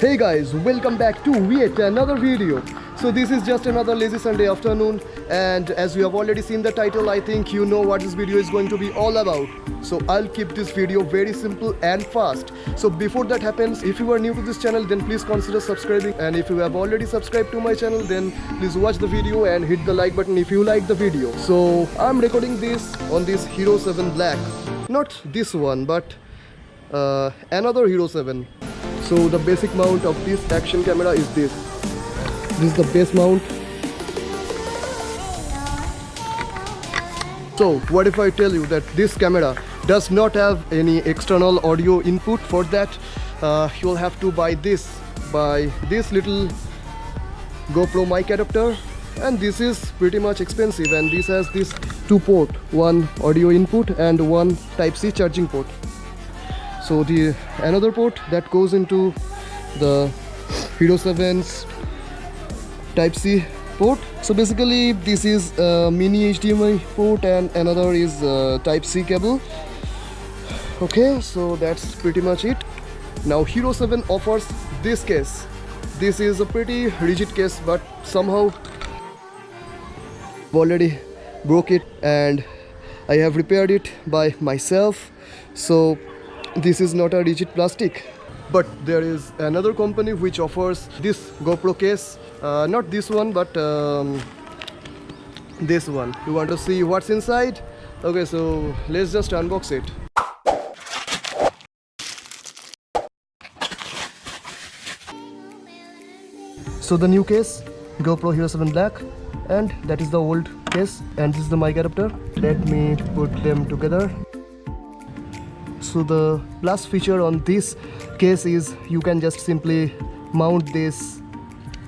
Hey guys, welcome back to yet another video. So this is just another lazy Sunday afternoon, and as you have already seen the title, I think you know what this video is going to be all about. So I'll keep this video very simple and fast. So before that happens, if you are new to this channel, then please consider subscribing, and if you have already subscribed to my channel, then please watch the video and hit the like button if you like the video. So I'm recording this on this Hero 7 Black, not this one, but another Hero 7. So the basic mount of this action camera is this. This is the base mount. So what if I tell you that this camera does not have any external audio input? For that you'll have to buy this little GoPro mic adapter, and this is pretty much expensive, and this has this two port, one audio input and one Type-C charging port. So the another port that goes into the Hero 7's Type-C port. So basically this is a mini HDMI port and another is Type-C cable. Okay, so that's pretty much it. Now Hero 7 offers this case. This is a pretty rigid case, but somehow I've already broke it and I have repaired it by myself. So this is not a rigid plastic, but there is another company which offers this GoPro case, not this one, but this one. You want to see what's inside? Okay, so let's just unbox it. So the new case, GoPro Hero 7 Black, and that is the old case, and this is the mic adapter. Let me put them together. So the plus feature on this case is you can just simply mount this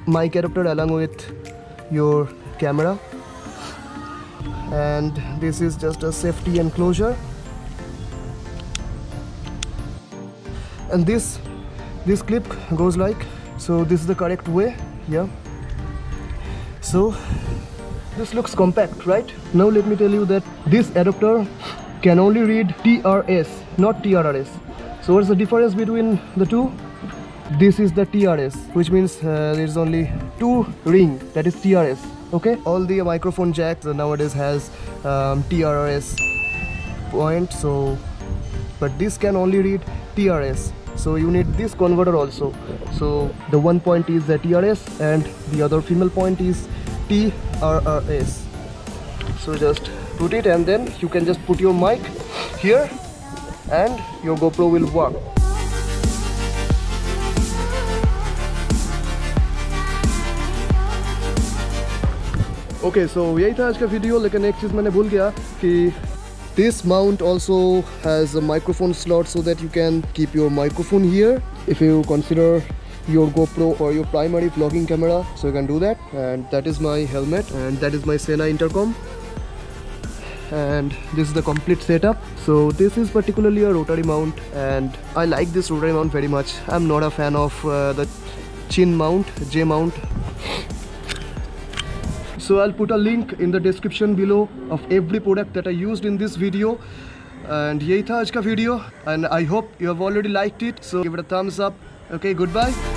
mic adapter along with your camera, and this is just a safety enclosure, and this clip goes like so. This is the correct way, yeah. So this looks compact, right? Now let me tell you that this adapter can only read TRS, not TRRS. So what's the difference between the two? This is the TRS, which means there is only two ring, that is TRS. Okay, all the microphone jacks nowadays has TRRS point, so but this can only read TRS. So you need this converter also. So the one point is the TRS and the other female point is TRRS. So just put it, and then you can just put your mic here and your GoPro will work. Okay, so यही था आज का video, लेकिन एक चीज़ मैंने भूल गया कि this mount also has a microphone slot so that you can keep your microphone here if you consider your GoPro or your primary vlogging camera. So you can do that, and that is my helmet, and that is my Sena intercom, and this is the complete setup. So this is particularly a rotary mount, and I like this rotary mount very much. I'm not a fan of the chin mount, J mount. So I'll put a link in the description below of every product that I used in this video. And यही था आज का video, and I hope you have already liked it. So give it a thumbs up. Okay, goodbye.